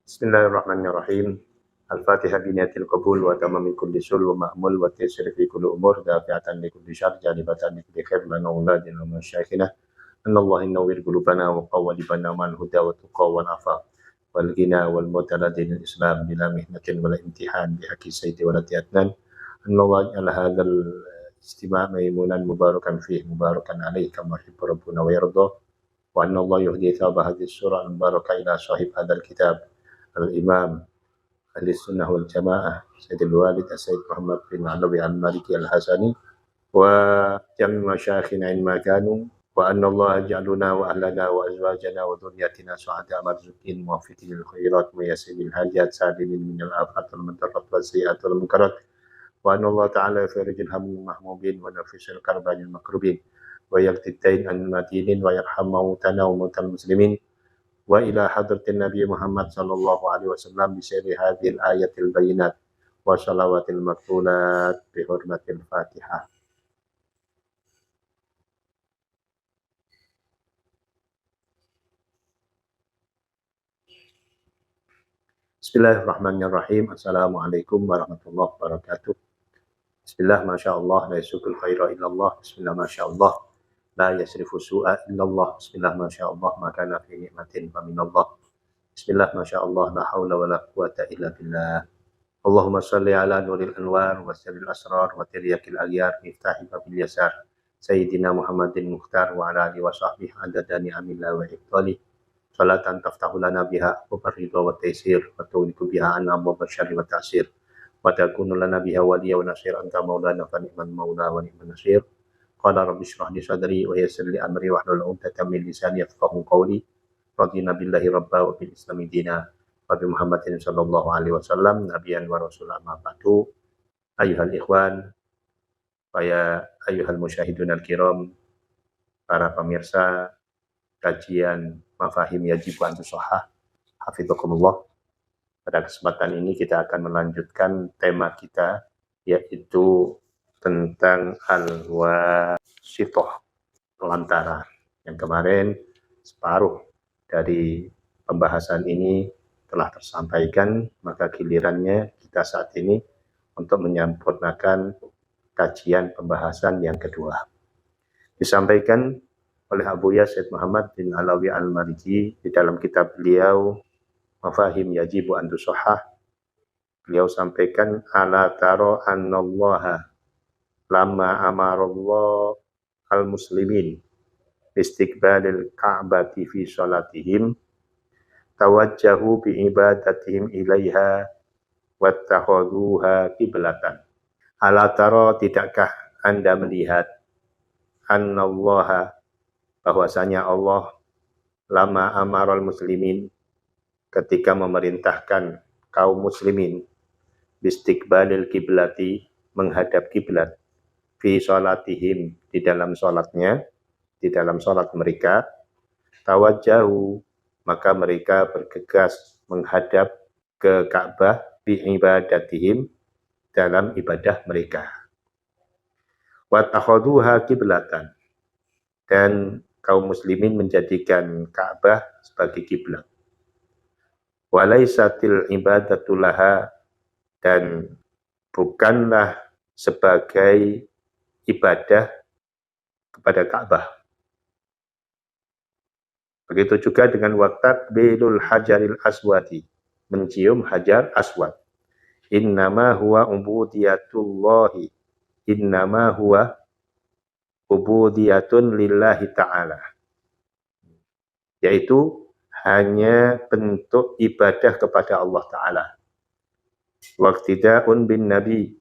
Bismillahirrahmanirrahim. Al-Fatihah biniyatil qabul wa tamam min kulli sul wa ma'mul wa taysir fi kulli umur dafi'atan li kulli syarr jalibatan li kulli khair lana wa ladina wa masyayikhina. Anallahu innawir qulubana wa qawwalibana man huda wa tuqa wa nafa wal ghina wal mutaladin islam bila mihnatin wal imtihan bi haqqi sayyidi wa latiyatnan. Anallahu ala hadzal istima' maimunan mubarakan fihi mubarakan alaihi kama yuhibbu rabbuna wa yarda. Wa anallahu yuhdi thawaba hadhihi surah al-barakah ila sahib hadzal kitab al-imam ahli sunnah wal jamaah Sayyidul Walid Sayyid Muhammad bin Alawi al-Maliki al-Hasani wa jami masyayikhina in makanu wa anna Allah ja'aluna wa ahlana wa azwajana wa dhurriyyatina su'ada marzuqin muwaffiqin lil khairat wa yasilil hajat salimin min al-afat wal mudarrat wa sayyi'at wal munkarat wa anna Allah ta'ala yafarijul hamul mahmubin wa nafisul karbanil makrubin wa yaqtidain an madinin wa yarham mautana wa mautal muslimin wa ila hadratin Nabi Muhammad sallallahu alaihi wasallam bi syarhi hadhil ayatil bayinat wa shalawatil maqbulat bi hurmatil Fatihah. Bismillahirrahmanirrahim. Assalamualaikum warahmatullahi wabarakatuh. Bismillah masyaallah la yasukul khaira illallah. Bismillah masyaallah la yasrifu su'a illallah. Bismillah masyaallah ma kana fi ni'matin fa minallah. Bismillah masyaallah la haula wala quwata illa billah. Allahumma shalli ala nuril anwar wa sirril asrar wa tiryakil aghyar miftahi babil yasar Sayyidina Muhammadin Mukhtar wa ala alihi wa sahbihi adada ni'amillah wa iqtali salatan taftahu lana biha wa ridha wa taysir wa tughniku biha an abwab syarri wa ta'sir wa takunu lana biha waliya wa nasir anta maulana fa ni'mal maula wa ni'man nasir. Qala rabbi shrah li sadri wa yassir li amri wahlul 'uqdatam min lisani yafqahu qawli. Radina billahi rabba wa bil islami dina wa bi Muhammadin sallallahu alaihi wasallam nabiyyan wa rasulan ma ba'du. Ayyuhal ikhwan wa ya ayyuhal musyahidun al-kiram, para pemirsa kajian Mafahim Yajib an Tusahhah hafizakumullah. Pada kesempatan ini kita akan melanjutkan tema kita, yaitu tentang al-wasithah, pelantara. Yang kemarin separuh dari pembahasan ini telah tersampaikan, maka gilirannya kita saat ini untuk menyempurnakan kajian pembahasan yang kedua. Disampaikan oleh Abu Yazid Muhammad bin Alawi al-Maliki di dalam kitab beliau Mafahim Yajibu an Tusahhah. Beliau sampaikan ala taro annallaha lamma amarallah al-muslimin istiqbalil ka'bati fi salatihim tawajjahu bi ibadatihim ilaiha wattakhaduha qiblatan. Ala taro, tidakkah Anda melihat annallaha, bahwasanya Allah lama amaral muslimin, ketika memerintahkan kaum muslimin bistiqbalil kiblati, menghadap kiblat, fi salatihim, di dalam salatnya, di dalam salat mereka, tawajjahu, maka mereka bergegas menghadap ke Ka'bah, bi ibadatihim, dalam ibadah mereka. Wa takhaduha kiblatan, dan kaum muslimin menjadikan Ka'bah sebagai kiblat. Wa laisatil ibadatu laha, dan bukanlah sebagai ibadah kepada Ka'bah. Begitu juga dengan watakbilul hajaril aswadi, mencium hajar aswad. Innama huwa ubudiyatullahi, innama huwa ubudiyatun lillahi ta'ala, yaitu hanya bentuk ibadah kepada Allah Ta'ala. Waqtida'un bin nabi,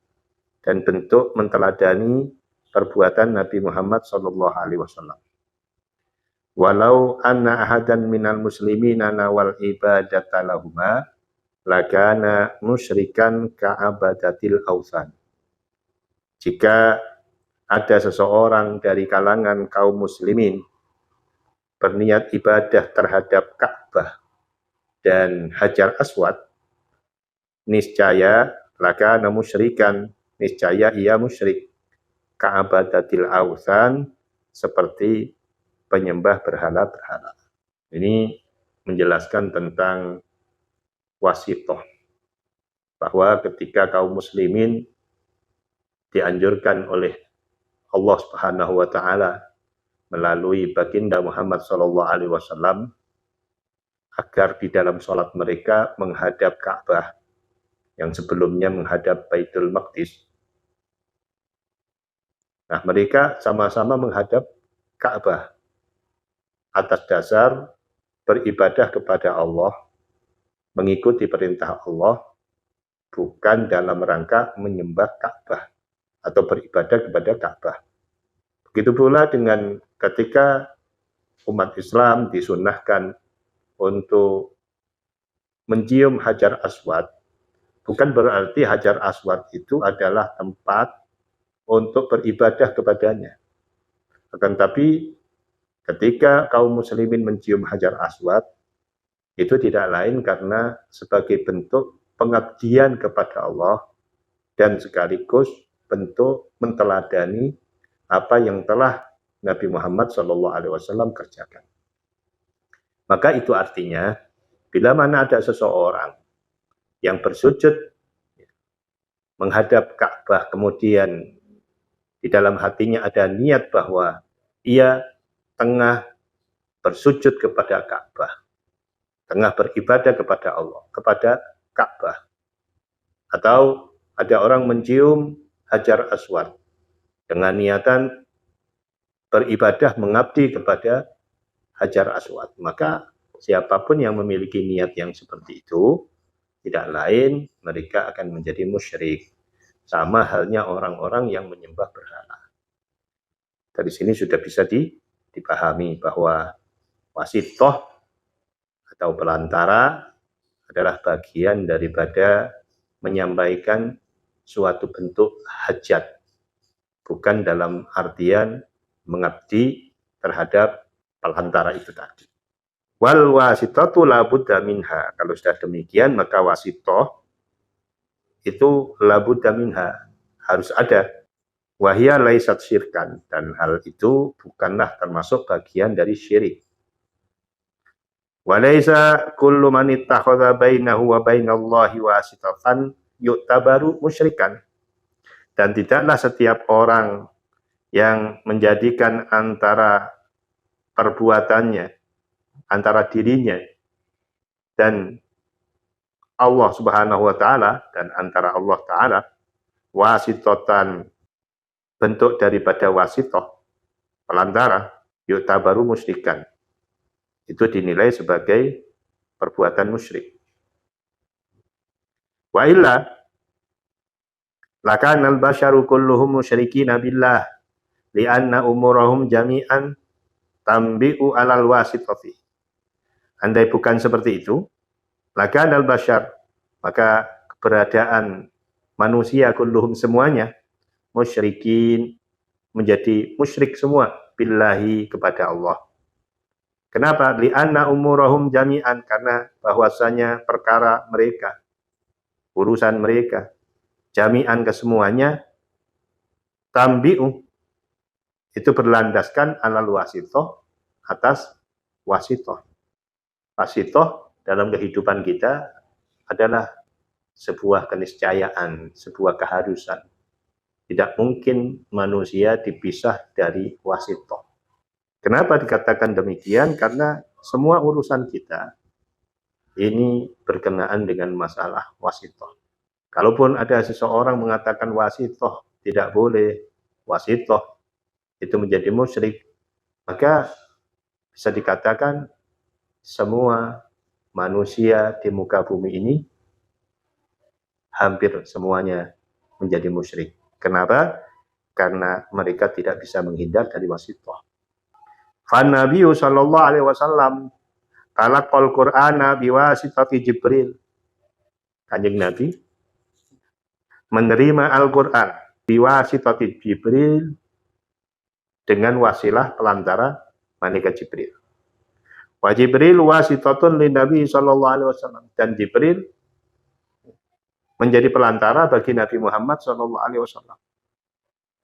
dan bentuk menteladani perbuatan Nabi Muhammad sallallahu alaihi wasallam. Walau anna ahadan minal muslimina nawal ibadata lahuma lakana musyrikan ka'abadatil awthan. Jika ada seseorang dari kalangan kaum muslimin berniat ibadah terhadap Ka'bah dan Hajar Aswad, niscaya lakana musyrikan, niscaya ia musyrik, ka'abadatil awthan, seperti penyembah berhala-berhala. Ini menjelaskan tentang wasitoh, bahwa ketika kaum muslimin dianjurkan oleh Allah Subhanahu wa taala melalui baginda Muhammad sallallahu alaihi wasallam agar di dalam sholat mereka menghadap Ka'bah yang sebelumnya menghadap Baitul Maqdis. Nah, mereka sama-sama menghadap Ka'bah atas dasar beribadah kepada Allah, mengikuti perintah Allah, bukan dalam rangka menyembah Ka'bah atau beribadah kepada Ka'bah. Begitu pula dengan ketika umat Islam disunnahkan untuk mencium Hajar Aswad, bukan berarti Hajar Aswad itu adalah tempat untuk beribadah kepadanya. Akan tapi ketika kaum muslimin mencium Hajar Aswad, itu tidak lain karena sebagai bentuk pengabdian kepada Allah dan sekaligus bentuk menteladani apa yang telah Nabi Muhammad SAW kerjakan. Maka itu artinya, bila mana ada seseorang yang bersujud menghadap Ka'bah, kemudian di dalam hatinya ada niat bahwa ia tengah bersujud kepada Ka'bah, tengah beribadah kepada Allah, kepada Ka'bah. Atau ada orang mencium Hajar Aswad dengan niatan beribadah mengabdi kepada Hajar Aswad. Maka siapapun yang memiliki niat yang seperti itu, tidak lain mereka akan menjadi musyrik. Sama halnya orang-orang yang menyembah berhala. Dari sini sudah bisa dipahami bahwa wasitoh atau pelantara adalah bagian daripada menyampaikan suatu bentuk hajat, bukan dalam artian mengabdi terhadap pelantara itu tadi. Wal wasitatu la budda minha. Kalau sudah demikian, maka wasitoh itu la budda minha, harus ada. Wahia laisat syirkan, dan hal itu bukanlah termasuk bagian dari syirik. Walaisa kullu man ittakhadha bainahu wa bainallahi wasitatan yu'tabaru musyrikan. Dan tidaklah setiap orang yang menjadikan antara perbuatannya, antara dirinya dan Allah Subhanahu wa taala, dan antara Allah taala wasitatan, bentuk daripada wasitoh, pelantara, yu'tabaru musyrikan, itu dinilai sebagai perbuatan musyrik. Wa illa lakana al-basharu kulluhum musyrikina billah li'anna umurahum jami'an tambi'u alal wasitati. Andai bukan seperti itu, lakana al-bashar, maka keberadaan manusia kulluhum semuanya musyrikin, menjadi musyrik semua billahi, kepada Allah. Kenapa? Li'anna umurahum jami'an, karena bahwasanya perkara mereka, urusan mereka, jami'an kesemuanya, tambi'u, itu berlandaskan alal wasitoh, atas wasitoh. Wasitoh dalam kehidupan kita adalah sebuah keniscayaan, sebuah keharusan. Tidak mungkin manusia dipisah dari wasitoh. Kenapa dikatakan demikian? Karena semua urusan kita ini berkenaan dengan masalah wasitoh. Kalaupun ada seseorang mengatakan wasitoh tidak boleh, wasitoh itu menjadi musyrik, maka bisa dikatakan semua manusia di muka bumi ini hampir semuanya menjadi musyrik. Kenapa? Karena mereka tidak bisa menghindar dari wasitoh. Fan Nabi sallallahu alaihi wasallam talaqal Qur'ana biwasitati Jibril. Kanjeng Nabi menerima Al-Qur'an biwasitati Jibril, dengan wasilah pelantara malaikat Jibril. Wa Jibril wasitatun lin Nabi sallallahu alaihi wasallam, dan Jibril menjadi pelantara bagi Nabi Muhammad sallallahu alaihi wasallam.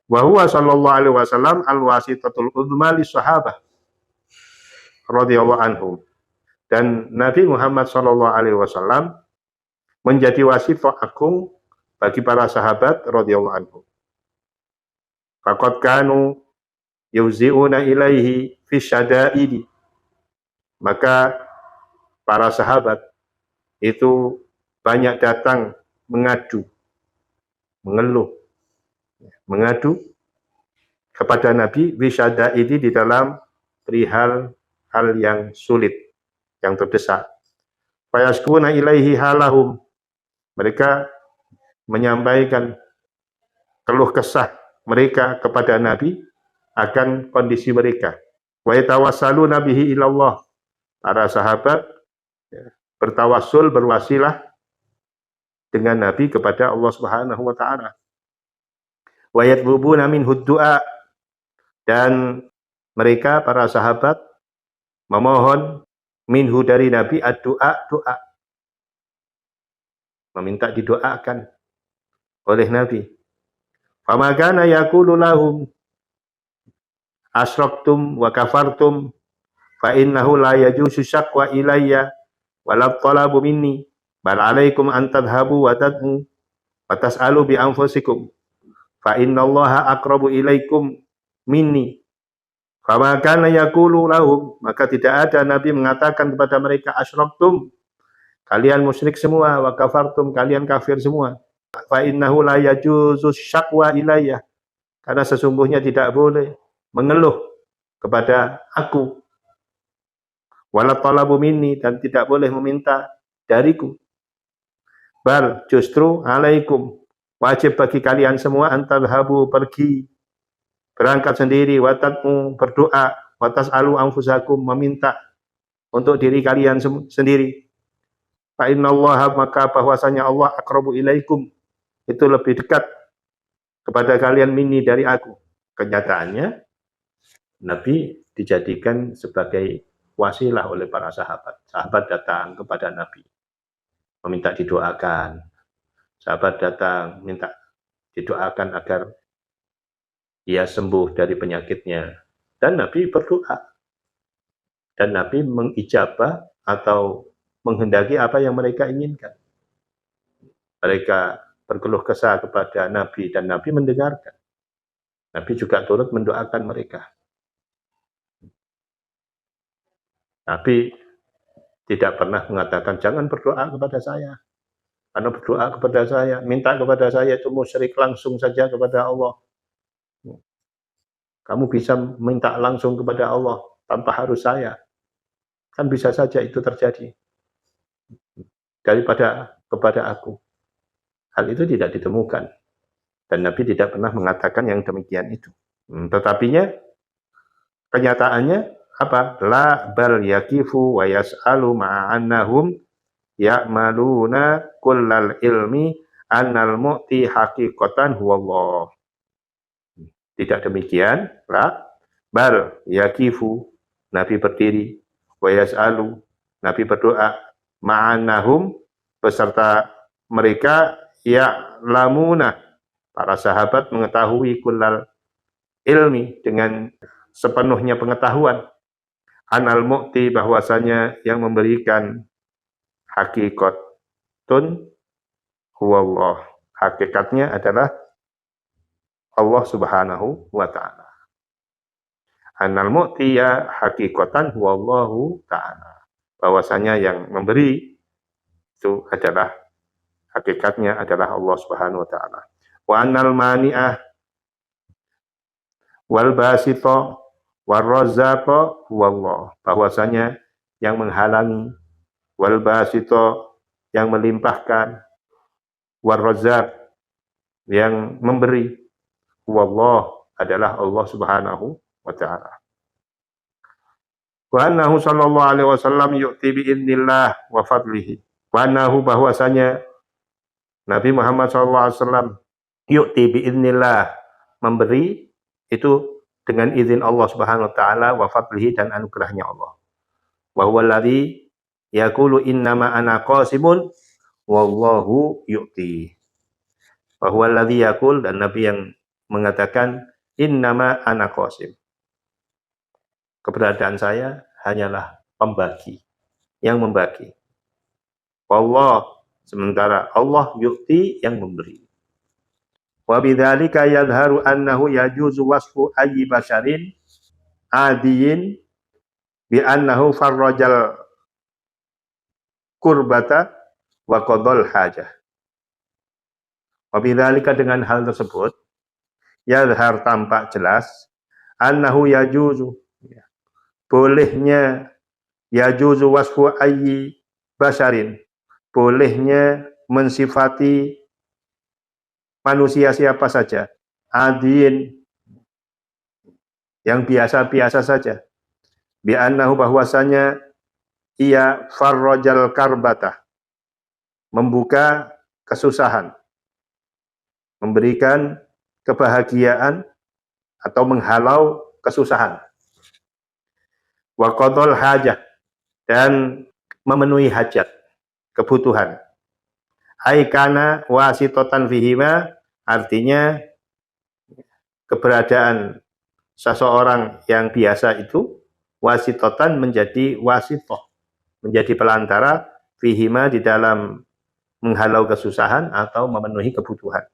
Wa huwa sallallahu alaihi wasallam al-wasitatul uzma lis sahabah radhiyallahu anhum. Dan Nabi Muhammad sallallahu alaihi wasallam menjadi wasithah agung bagi para sahabat radhiyallahu anhu. Faqad kanu yuzi'una ilaihi fi syada'idi. Maka para sahabat itu banyak datang mengadu, mengeluh, mengadu kepada Nabi wisyada'idi di dalam perihal hal yang sulit, yang terdesak. Fayaskuna ilaihi halahum. Mereka menyampaikan keluh kesah mereka kepada Nabi akan kondisi mereka. Wa yatawassaluna bihi ilallah. Para sahabat bertawassul, berwasilah dengan Nabi kepada Allah Subhanahu wa taala. Wa yatlubuna minhu du'a, dan mereka para sahabat memohon minhu dari Nabi ad-du'a, doa. Meminta didoakan oleh Nabi. Fama kana yaqulu lahum asyraktum wa kafartum fa innahu la yajuzu syaqwa ilayya wa la talabu minni bal alaikum an tadhhabu wa tad'u wa tas'alu bi anfusikum fa innallaha aqrabu ilaikum minni. Fama kana yaqulu lahum, maka tidak ada Nabi mengatakan kepada mereka asyraktum, kalian musyrik semua, wa kafartum, kalian kafir semua. Fa innahu la yajuzu syaqwa ilayya, karena sesungguhnya tidak boleh mengeluh kepada aku. Wala talabu minni, dan tidak boleh meminta dariku. Bal justru alaikum, wajib bagi kalian semua antadhabu, pergi, berangkat sendiri, watatmu, berdoa, watas alu anfusakum, meminta untuk diri kalian sendiri. Fa innallaha, maka bahwasanya Allah aqrabu ilaikum, itu lebih dekat kepada kalian minni, dari aku. Kenyataannya Nabi dijadikan sebagai wasilah oleh para sahabat. Sahabat datang kepada Nabi meminta didoakan. Sahabat datang minta didoakan agar ia sembuh dari penyakitnya. Dan Nabi berdoa. Dan Nabi mengijabah atau menghendaki apa yang mereka inginkan. Mereka berkeluh kesah kepada Nabi dan Nabi mendengarkan. Nabi juga turut mendoakan mereka. Nabi tidak pernah mengatakan jangan berdoa kepada saya. Karena berdoa kepada saya, minta kepada saya itu musyrik, langsung saja kepada Allah. Kamu bisa minta langsung kepada Allah tanpa harus saya. Kan bisa saja itu terjadi. Daripada kepada aku. Hal itu tidak ditemukan. Dan Nabi tidak pernah mengatakan yang demikian itu. Tetapinya, kenyataannya apa? La bal yakifu wa yas'alu ma'annahum ya'maluna kullal ilmi annal mu'ti haqiqatan huwallah. Tidak demikian, la bal yakifu, Nabi berdiri, wa yas'alu, Nabi berdoa, ma'annahum, beserta mereka, ya'lamuna, para sahabat mengetahui kullal ilmi, dengan sepenuhnya pengetahuan, anal mu'ti, bahwasanya yang memberikan hakikatun huwallah, hakikatnya adalah Allah Subhanahu wa ta'ala. Anal mu'tiya hakikatan huwallahu ta'ala, bahwasanya yang memberi itu adalah hakikatnya adalah Allah Subhanahu wa ta'ala. Wa annal mani'ah wal basita war razzaqa huwallah, bahwasanya yang menghalangi, wal basita, yang melimpahkan, war razzaq, yang memberi, huwallah, adalah Allah Subhanahu wa ta'ala. Wa annahu sallallahu alaihi wasallam yu'ti bi'idnillah wa fadlihi. Wa annahu, bahwasanya Nabi Muhammad sallallahu alaihi wasallam yu'ti bi'idnillah, memberi itu dengan izin Allah Subhanahu wa ta'ala, wa fadlihi, dan anugerahnya Allah. Wa huwa alladhi yaqulu innama ana qasimun wallahu yu'ti. Wa huwa alladhi yaqul, dan Nabi yang mengatakan innama ana qasim, keberadaan saya hanyalah pembagi, yang membagi. Wallah, Sementara Allah yu'ti yang memberi. Wa bidzalika yadhharu annahu yajuzu wasfu ayyi basharin adiyin bi annahu farrajal kurbata wa qadal hajah. Wa bidzalika dengan hal tersebut yadhhar tampak jelas annahu yajuzu bolehnya yajuzu wasfu ayyi basharin bolehnya mensifati manusia siapa saja, adiin yang biasa-biasa saja, bi'annahu bahwasanya ia farrajal karbata, membuka kesusahan, memberikan kebahagiaan atau menghalau kesusahan, wa qadal hajah, dan memenuhi hajat, kebutuhan. Aikana wasitotan fihima, artinya keberadaan seseorang yang biasa itu wasitotan menjadi wasitoh, menjadi pelantara fihima di dalam menghalau kesusahan atau memenuhi kebutuhan.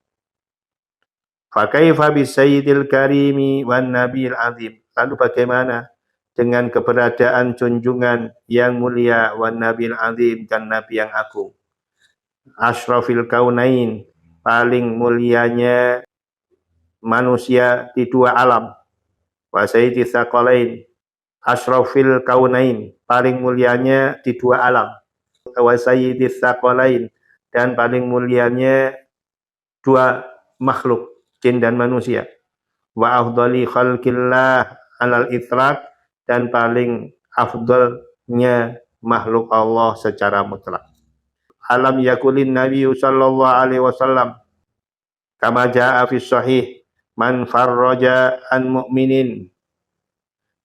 Fakaifa bisayyidil karimi wan nabil azim, lalu bagaimana dengan keberadaan junjungan yang mulia wan nabil azim dan nabi yang agung, asyrafil kaunain, paling mulianya manusia di dua alam, wa sayyidi tsaqalain, asyrafil kaunain, paling mulianya di dua alam, wa sayyidi tsaqalain, dan paling mulianya dua makhluk, jin dan manusia, wa afdali khalqillah alal itlaq, dan paling afdalnya makhluk Allah secara mutlak. Alam yakulin Nabi sallallahu alaihi wasallam kama jaa fi sahih man farraja an mu'minin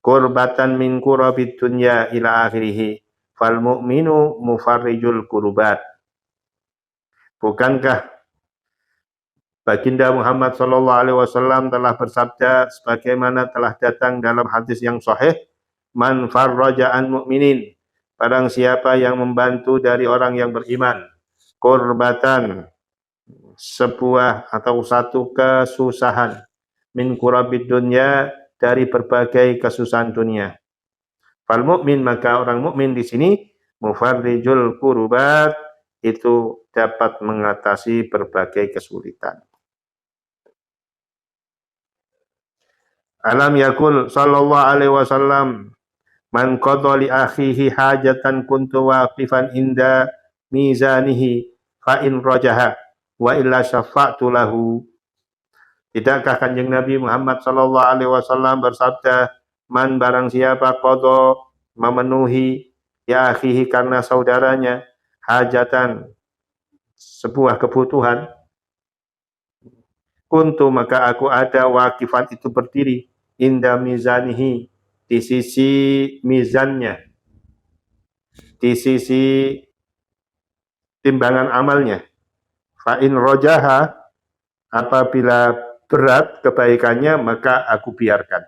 kurbatan min kurabid dunya ila akhirih fal mu'minu mufarrijul kurbat. Bukankah Baginda Muhammad sallallahu alaihi wasallam telah bersabda sebagaimana telah datang dalam hadis yang sahih, man farraja an mu'minin, barang siapa yang membantu dari orang yang beriman, kurbatan, sebuah atau satu kesusahan, min kurabid dunya, dari berbagai kesusahan dunia. Fal mu'min, maka orang mukmin di sini mufarrijul kurbat, itu dapat mengatasi berbagai kesulitan. Alam yakul sallallahu alaihi wasallam man qada li akhihi hajatan kuntu waqifan inda mizanihi fa in rajaha wa illa syafa'tu lahu. Tidakkah Kanjeng Nabi Muhammad sallallahu alaihi wasallam bersabda, man barang siapa qada memenuhi ya akhihi karena saudaranya hajatan, sebuah kebutuhan, kuntu maka aku ada waqifan, itu berdiri, inda mizanihi, di sisi mizannya, di sisi timbangan amalnya. Fa in rojaha, apabila berat kebaikannya maka aku biarkan.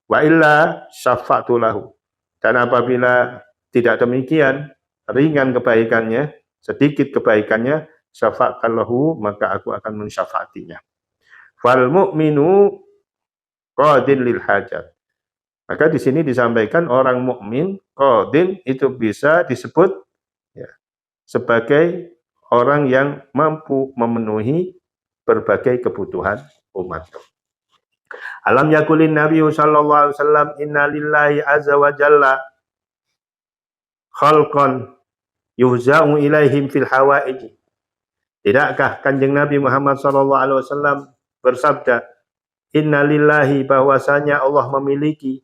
Wa illa syafa'tu lahu, dan apabila tidak demikian, ringan kebaikannya, sedikit kebaikannya, syafa'tan lahu, maka aku akan mensyafaatinya. Fal mu'minu qadin lil hajat. Maka di sini disampaikan orang mukmin qadin itu bisa disebut ya, sebagai orang yang mampu memenuhi berbagai kebutuhan umat. Alam yakulin Nabi sallallahu alaihi wasallam inna lillahi azza wa jalla khalqan yuhza'u ilaihim fil hawaij. Tidakkah Kanjeng Nabi Muhammad sallallahu alaihi wasallam bersabda, inna lillahi, bahwasanya Allah memiliki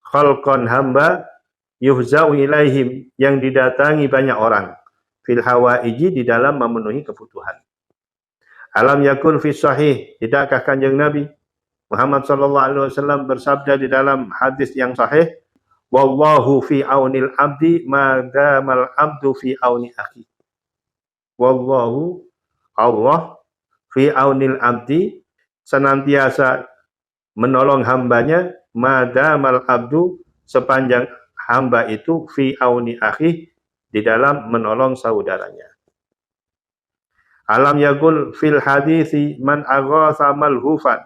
khalqan, hamba, yuhza'u ilaihim, yang didatangi banyak orang, fil hawaiji, di dalam memenuhi kebutuhan. Alam yakun fi sahih, tidakkah Kanjeng Nabi Muhammad sallallahu alaihi wasallam bersabda di dalam hadis yang sahih, wallahu fi aunil abdi ma damal abdu fi auni akhi. Wallahu, Allah, fi aunil abdi, senantiasa menolong hambanya, madamal abdu, sepanjang hamba itu fi auni akhi, di dalam menolong saudaranya. Alam yakul fil hadisi man aghatha malhufan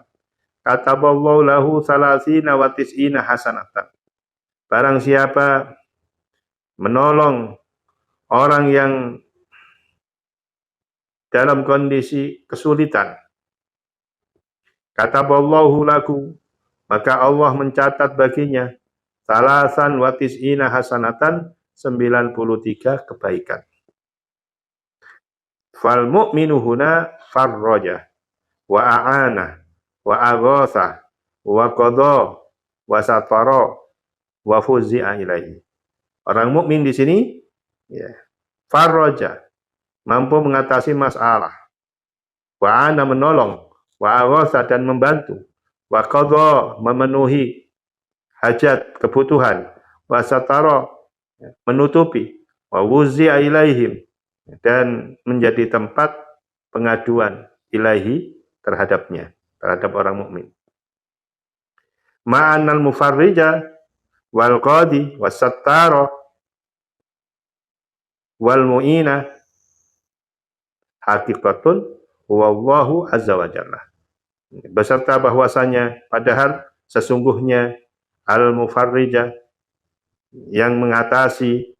kataballahu lahu salasina wa tis'ina hasanatan. Barang siapa menolong orang yang dalam kondisi kesulitan, kataballahu lahu, maka Allah mencatat baginya salasan wa tis'ina hasanatan, 93 kebaikan. Fal mu'minu huna farraja wa a'ana wa aghatha wa qadha wa satara wa fuzzi'a ilaihi. Orang mukmin di sini ya, farraja, mampu mengatasi masalah, wa ana menolong, wa aghatha dan membantu, wa qadha memenuhi hajat kebutuhan, wa satara menutupi, wa wuzzi'a ilaihim dan menjadi tempat pengaduan ilahi terhadapnya, terhadap orang mukmin. Ma'anal mufarrija wal qadi was sattara wal mu'ina haqiqatun wallahu azza wa jalla. Beserta bahwasanya padahal sesungguhnya al mufarrija yang mengatasi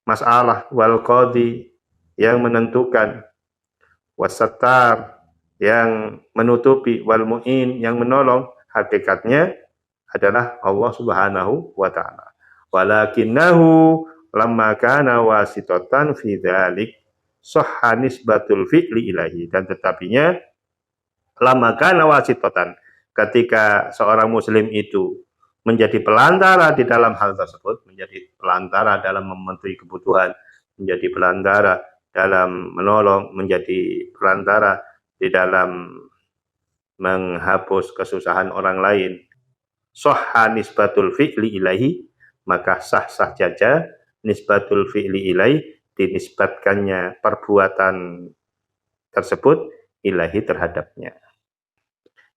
masalah, wal qadi yang menentukan, wasattar yang menutupi, wal mu'in yang menolong, hakikatnya adalah Allah Subhanahu wa taala. Walakinnahu lamma kana wasitatan fi dzalik sahha nisbatul fi'li ilahi, dan tetapinya lamma kana wasitatan, ketika seorang muslim itu menjadi pelantara di dalam hal tersebut, menjadi pelantara dalam memenuhi kebutuhan, menjadi pelantara dalam menolong, menjadi perantara di dalam menghapus kesusahan orang lain, sahha nisbatul fi'li ilahi, maka sah-sah saja nisbatul fi'li ilahi, dinisbatkannya perbuatan tersebut ilahi terhadapnya.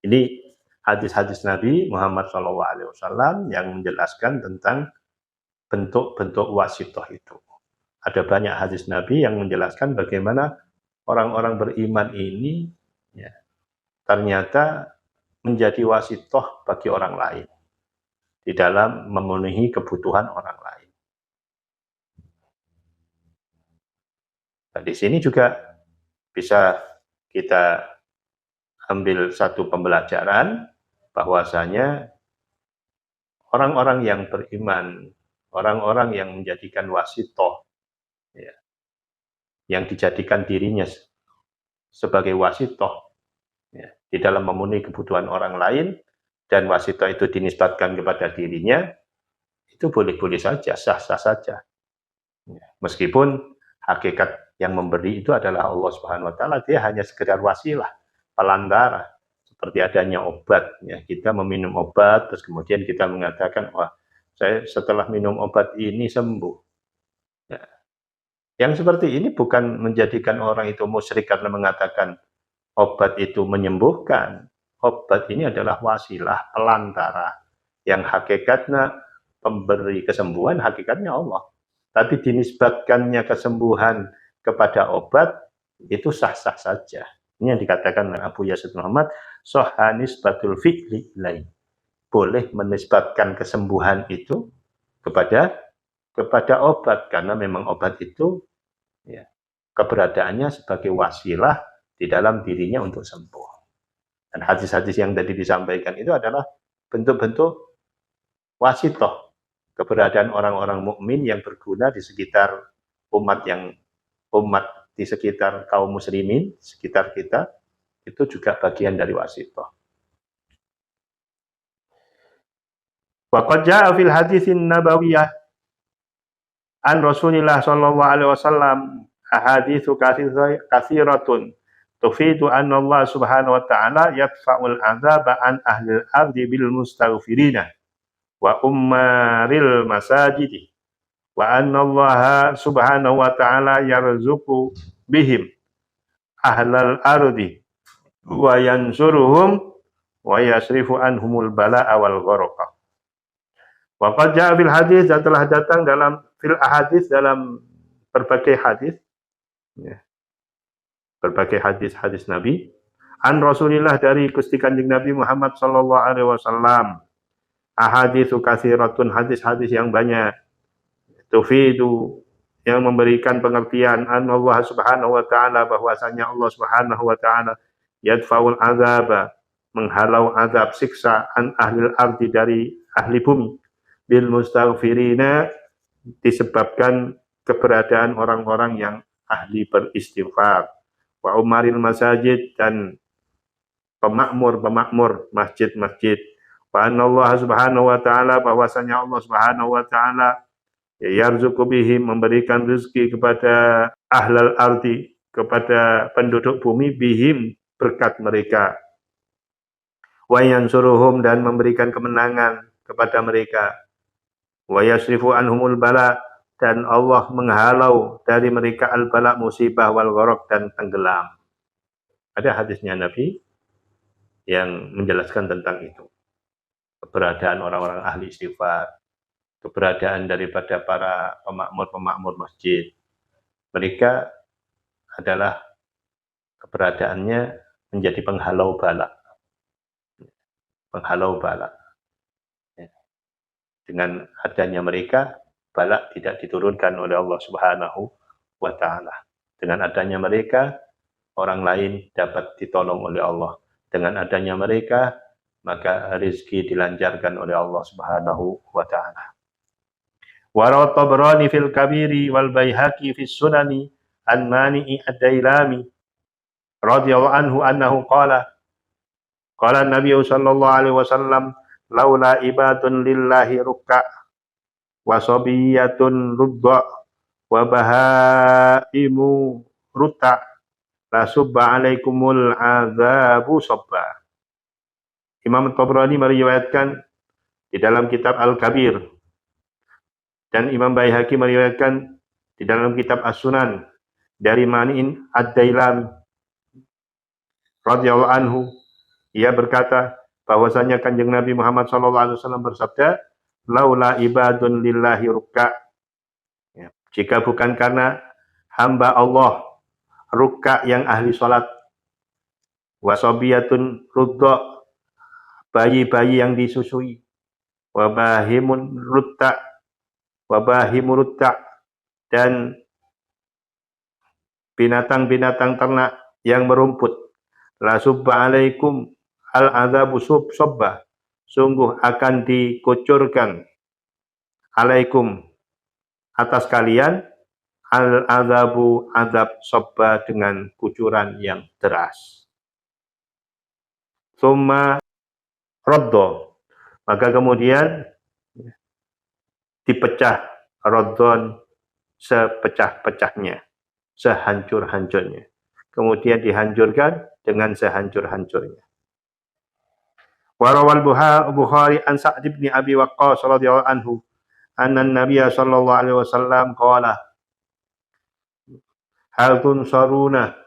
Ini hadis-hadis Nabi Muhammad SAW yang menjelaskan tentang bentuk-bentuk wasithah itu. Ada banyak hadis Nabi yang menjelaskan bagaimana orang-orang beriman ini ya, ternyata menjadi wasithah bagi orang lain di dalam memenuhi kebutuhan orang lain. Nah, di sini juga bisa kita ambil satu pembelajaran bahwasanya orang-orang yang beriman, orang-orang yang menjadikan wasithah, ya, yang dijadikan dirinya sebagai wasithah ya, di dalam memenuhi kebutuhan orang lain, dan wasithah itu dinisbatkan kepada dirinya, itu boleh-boleh saja, sah-sah saja. Ya, meskipun hakikat yang memberi itu adalah Allah Subhanahu wa taala, dia hanya sekedar wasilah, pelantara. Seperti adanya obat, ya, kita meminum obat, terus kemudian kita mengatakan, wah, saya setelah minum obat ini sembuh. Ya. Yang seperti ini bukan menjadikan orang itu musyrik karena mengatakan obat itu menyembuhkan. Obat ini adalah wasilah, pelantara, yang hakikatnya pemberi kesembuhan, hakikatnya Allah. Tapi dinisbatkannya kesembuhan kepada obat, itu sah-sah saja. Ini yang dikatakan oleh Abu Yazid Muhammad, sahha nisbatul fi'li ilaih. Boleh menisbatkan kesembuhan itu kepada obat, karena memang obat itu ya, keberadaannya sebagai wasilah di dalam dirinya untuk sembuh. Dan hadis-hadis yang tadi disampaikan itu adalah bentuk-bentuk wasithah, keberadaan orang-orang mukmin yang berguna di sekitar umat di sekitar kaum muslimin, sekitar kita, itu juga bagian dari wasithah. Wa qad jaa fil haditsin nabawiyah an Rasulillah sallallahu alaihi wasallam ahaditsu katsiratun tufidu anna Allah subhanahu wa ta'ala yadfa'ul adzaba an ahlil ardi bil mustaghfirina wa ummaril masajidi wa anna Allah subhanahu wa ta'ala yarzuqu bihim ahlal ardi wa yansuruhum wa yasrifu anhumul bala'a wal gharaqa. Wa qad ja'a fil hadis, dan telah datang dalam fil ahadits, dalam berbagai hadis ya, berbagai hadis-hadis Nabi. An Rasulillah, dari Gusti Kanjeng Nabi Muhammad sallallahu alaihi wasallam. Ahaditsu katsiratun, hadis-hadis yang banyak. Tufidu, yang memberikan pengertian an Allah Subhanahu wa taala, bahwasanya Allah Subhanahu wa taala yadfaul azaba, menghalau azab siksa, an ahlil ardi, dari ahli bumi, bil mustaghfirina, disebabkan keberadaan orang-orang yang ahli beristighfar, wa umaril masajid, dan pemakmur masjid-masjid, wa anna Allah Subhanahu wa taala, bahwasanya Allah Subhanahu wa taala yarzuqu bihim, memberikan rezeki kepada ahlal ardi, kepada penduduk bumi, bihim, berkat mereka, wa yansuruhum, dan memberikan kemenangan kepada mereka, wa yasrifu anhumul bala, dan Allah menghalau dari mereka al-bala, musibah, wal gharaq, dan tenggelam. Ada hadisnya Nabi yang menjelaskan tentang itu, keberadaan orang-orang ahli istighfar, keberadaan daripada para pemakmur masjid. Mereka adalah keberadaannya menjadi penghalau bala. Dengan adanya mereka, bala tidak diturunkan oleh Allah Subhanahu wa taala. Dengan adanya mereka, orang lain dapat ditolong oleh Allah. Dengan adanya mereka, maka rezeki dilancarkan oleh Allah Subhanahu wa taala. Wa rawat Tabrani fil Kabiri wal Baihaqi fis Sunani an Mani'i ad-Dailami radhiyallahu anhu annahu qala Nabi sallallahu alaihi wasallam, laula ibadun lillahi rukka wa sabiyatun rudda wa bahaimu rutta la subba alaikumul azabu sabba. Imam Tabrani meriwayatkan di dalam kitab Al-Kabir, dan Imam Baihaqi meriwayatkan di dalam kitab As-Sunan dari Mani'in ad-Dailami radhiyallahu anhu, ia berkata bahwasanya Kanjeng Nabi Muhammad sallallahu alaihi wasallam bersabda, laula ibadun lillahi rukka, ya, jika bukan karena hamba Allah rukka yang ahli salat, wasobiyatun rudda, bayi-bayi yang disusui, wabahimun rutta, dan binatang-binatang ternak yang merumput, la subba alaikum al-azabu sabba, sungguh akan dikucurkan alaikum, atas kalian, al-azabu, azab, sabba, dengan kucuran yang deras. Summa raddo, maka kemudian dipecah, raddon, sepecah-pecahnya, sehancur-hancurnya. Kemudian dihancurkan dengan sehancur-hancurnya. Warawal Bukhari an Sa'd bin Abi Waqqas radhiyallahu anhu anna an-nabiy sallallahu alaihi wasallam qala hal tunsaruna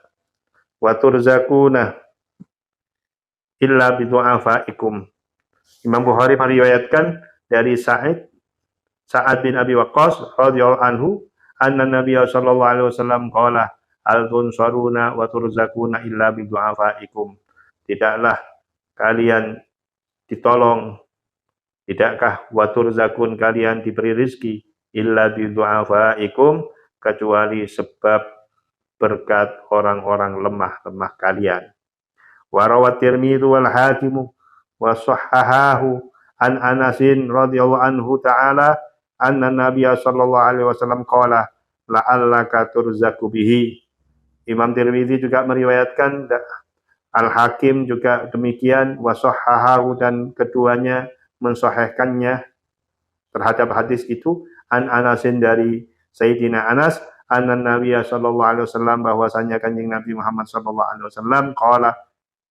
wa turzakuna illa bi du'afaikum. Imam Bukhari meriwayatkan dari Sa'ad bin Abi Waqqas radhiyallahu anhu anna Nabiy sallallahu alaihi wasallam qala hal tunsaruna wa turzakuna illa bi du'afaikum. Tidaklah kalian ditolong, tidakkah wa turzakun, kalian diberi rezeki, illa bi du'afaikum, kecuali sebab berkat orang-orang lemah-lemah kalian. Wa rawat Tirmidzi wal Hakim wa sahhahahu an Anasin radhiyallahu anhu ta'ala anna Nabiy sallallahu alaihi wasallam qala la'allaka turzaku bihi. Imam Tirmidzi juga meriwayatkan, Al-Hakim juga demikian, wa sahhahahu, dan keduanya mensahihkannya terhadap hadis itu, an Anasin, dari Sayyidina Anas, anna Nabiy sallallahu alaihi wasallam, bahwasanya Kanjeng Nabi Muhammad sallallahu alaihi wasallam qala,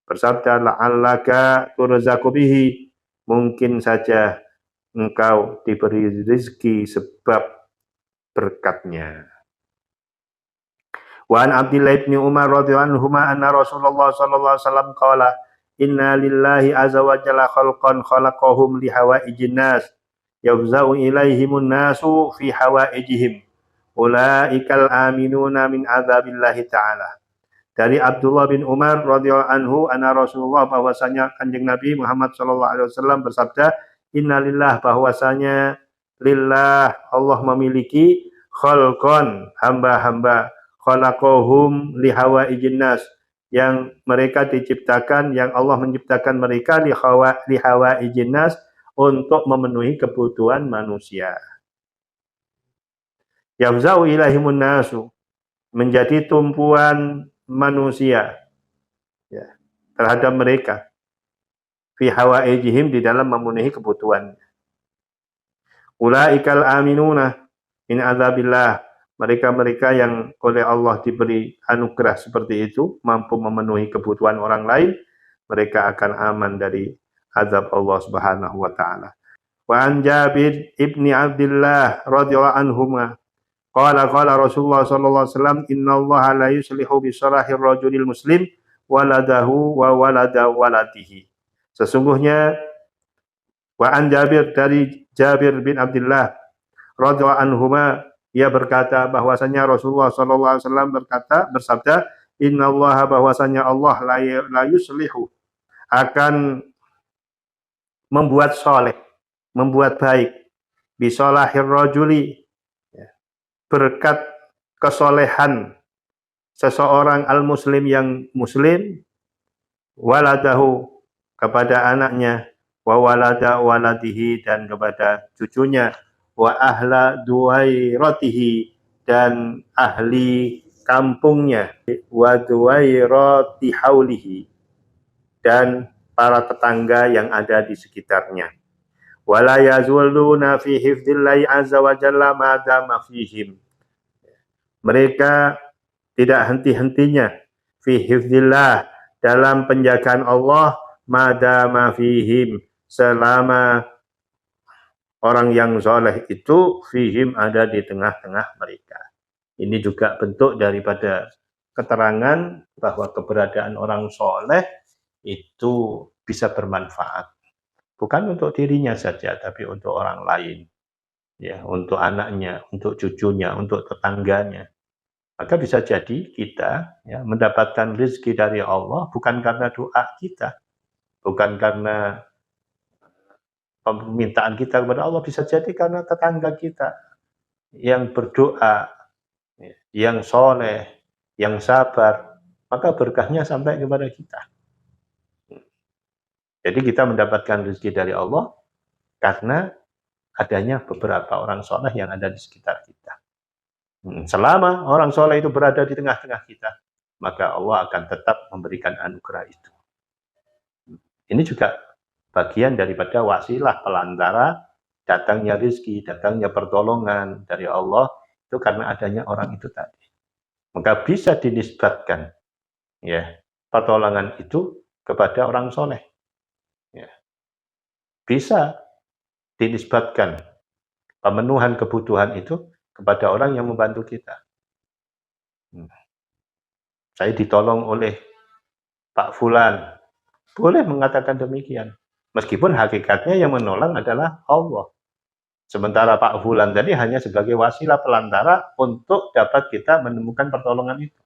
bersabda, la'allaka turzaku bihi, mungkin saja engkau diberi rezeki sebab berkatnya. Wa an Abdullah bin Umar radhiyallahu anhuma anna Rasulullah sallallahu alaihi wasallam qala inna lillahi azza wa jalla khalqan khalaqahum li hawaijin nas yafza'u ilaihimun nasu fi hawaijihim ulaikal aminuna min adzabillahi ta'ala. dari Abdullah bin Umar radhiyallahu anhu anna Rasulullah, bahwasanya Kanjeng Nabi Muhammad sallallahu alaihi wasallam bersabda, innalillah, bahwasanya lillah, Allah memiliki khalqan, hamba-hamba, khalaqahum lihawaijin nas, yang mereka diciptakan, yang Allah menciptakan mereka lihawaijin nas, untuk memenuhi kebutuhan manusia. Yafza'u ilahimun nasu, menjadi tumpuan manusia, ya, terhadap mereka, fi hawaijihim, di dalam memenuhi kebutuhan. Ulaikal aminuna min azabillah, mereka-mereka yang oleh Allah diberi anugerah seperti itu, mampu memenuhi kebutuhan orang lain, mereka akan aman dari azab Allah Subhanahu wa taala. Wa an Jabir ibni Abdullah radhiyallahu anhuma qala Rasulullah sallallahu alaihi wasallam, innallaha la yuslihu bi salahir rajulil muslim waladahu wa walada waladihi. Sesungguhnya, wa an Jabir, dari Jabir bin Abdullah radhiyallahu anhuma, ia berkata bahwasanya Rasulullah sallallahu alaihi wasallam bersabda, innallaha, bahwasanya Allah la yuslihu, akan membuat soleh, membuat baik, bisolahir rajuli, berkat kesolehan seseorang al-muslim, yang muslim, waladahu, kepada anaknya, wa walada waladihi, dan kepada cucunya, wa ahla duwairatihi, dan ahli kampungnya, wa duwairati haulihi, dan para tetangga yang ada di sekitarnya. Wala yazuluna fi hifdzillahi azza wa jalla ma dama fihim, mereka tidak henti-hentinya, fi hifdzillah, dalam penjagaan Allah, ma dama fihim, selama orang yang soleh itu fihim, ada di tengah-tengah mereka. Ini juga bentuk daripada keterangan bahwa keberadaan orang soleh itu bisa bermanfaat, bukan untuk dirinya saja, tapi untuk orang lain, ya, untuk anaknya, untuk cucunya, untuk tetangganya. Maka bisa jadi kita, ya, mendapatkan rezeki dari Allah bukan karena doa kita, bukan karena permintaan kita kepada Allah, bisa jadi karena tetangga kita yang berdoa, yang soleh, yang sabar, maka berkahnya sampai kepada kita. Jadi kita mendapatkan rezeki dari Allah karena adanya beberapa orang soleh yang ada di sekitar kita. Selama orang soleh itu berada di tengah-tengah kita, maka Allah akan tetap memberikan anugerah itu. Ini juga bagian daripada wasilah pelantara datangnya rezeki, datangnya pertolongan dari Allah, itu karena adanya orang itu tadi. Maka bisa dinisbatkan, ya, pertolongan itu kepada orang soleh. Ya. Bisa dinisbatkan pemenuhan kebutuhan itu kepada orang yang membantu kita. Saya ditolong oleh Pak Fulan, boleh mengatakan demikian, meskipun hakikatnya yang menolong adalah Allah. Sementara Pak Fulan tadi hanya sebagai wasilah pelantara untuk dapat kita menemukan pertolongan itu.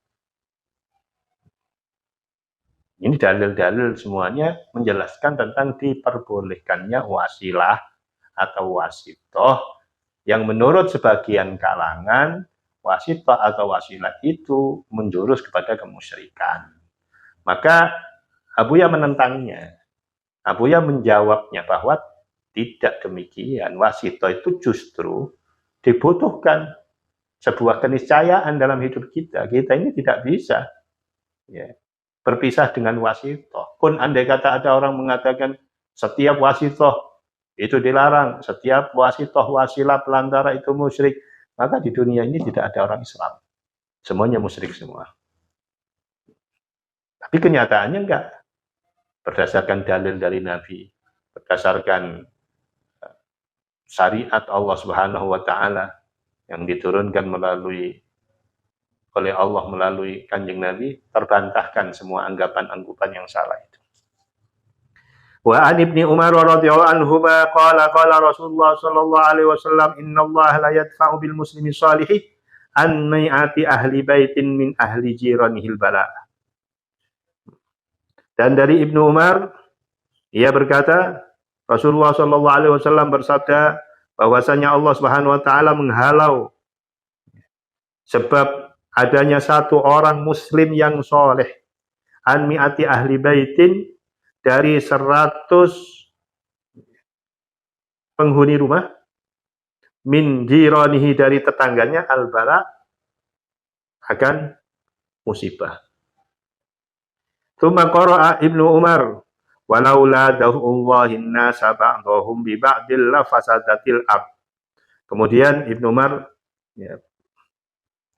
Ini dalil-dalil semuanya menjelaskan tentang diperbolehkannya wasilah atau wasitoh, yang menurut sebagian kalangan wasitoh atau wasilah itu menjurus kepada kemusyrikan. Maka Abuya menentangnya. Abuya menjawabnya bahwa tidak demikian. Wasitoh itu justru dibutuhkan sebuah keniscayaan dalam hidup kita. Kita ini tidak bisa, ya, berpisah dengan wasitoh. Pun andai kata ada orang mengatakan setiap wasitoh itu dilarang, setiap wasitoh, wasilah, pelantara itu musyrik, maka di dunia ini tidak ada orang Islam. Semuanya musyrik semua. Tapi kenyataannya enggak. Berdasarkan dalil dari Nabi, berdasarkan syariat Allah Subhanahu wa taala yang diturunkan oleh Allah melalui Kanjeng Nabi, terbantahkan semua anggapan-anggapan yang salah itu. Wa an Ibni Umar radhiyallahu anhu qala Rasulullah sallallahu alaihi wasallam, innallaha la yadfa'u bil muslimi shalihi an ni'ati ahli baitin min ahli jiranihil bala. Dan dari Ibnu Umar, ia berkata, Rasulullah SAW bersabda bahwasanya Allah Subhanahu wa taala menghalau sebab adanya satu orang muslim yang soleh an mi'ati ahli baitin, dari 100 penghuni rumah, min jiranihi, dari tetangganya, al-bala, akan musibah. Tsumma qara'a Ibnu Umar walaula da'ullahin nasa ba'dhum bi ba'dil la fasadatil ard. Kemudian Ibnu Umar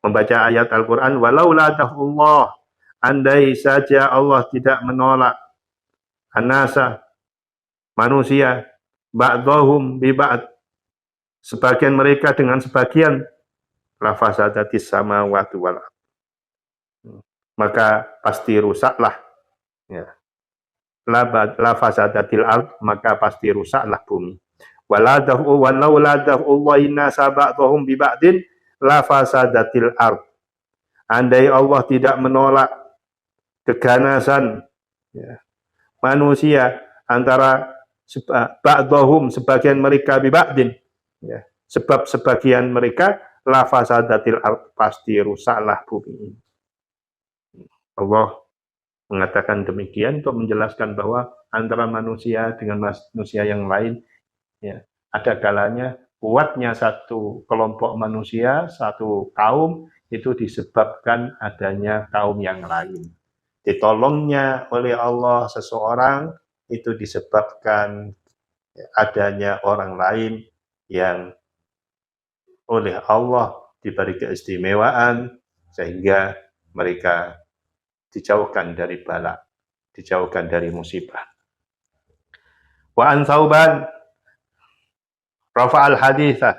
membaca ayat Al-Qur'an, walaula da'ullah, andai saja Allah tidak menolak an-nasa, manusia, ba'dhum bi ba'd, sebagian mereka dengan sebagian, la fasadatis samawati wal ard, maka pasti rusaklah, la fasadatil ard, maka pasti rusaklah bumi. Walau la daf'ullahi nasa ba'dhum bi ba'din la fasadatil ard. Andai Allah tidak menolak keganasan manusia antara ba'dhum, sebagian mereka, bi ba'din, sebab sebagian mereka, la fasadatil ard, pasti rusaklah bumi ini. Allah mengatakan demikian untuk menjelaskan bahwa antara manusia dengan manusia yang lain, ada kalanya kuatnya satu kelompok manusia, satu kaum, itu disebabkan adanya kaum yang lain. Ditolongnya oleh Allah seseorang itu disebabkan adanya orang lain yang oleh Allah diberi keistimewaan sehingga mereka dijauhkan dari bala, dijauhkan dari musibah. Wa an Thauban rafa'al haditha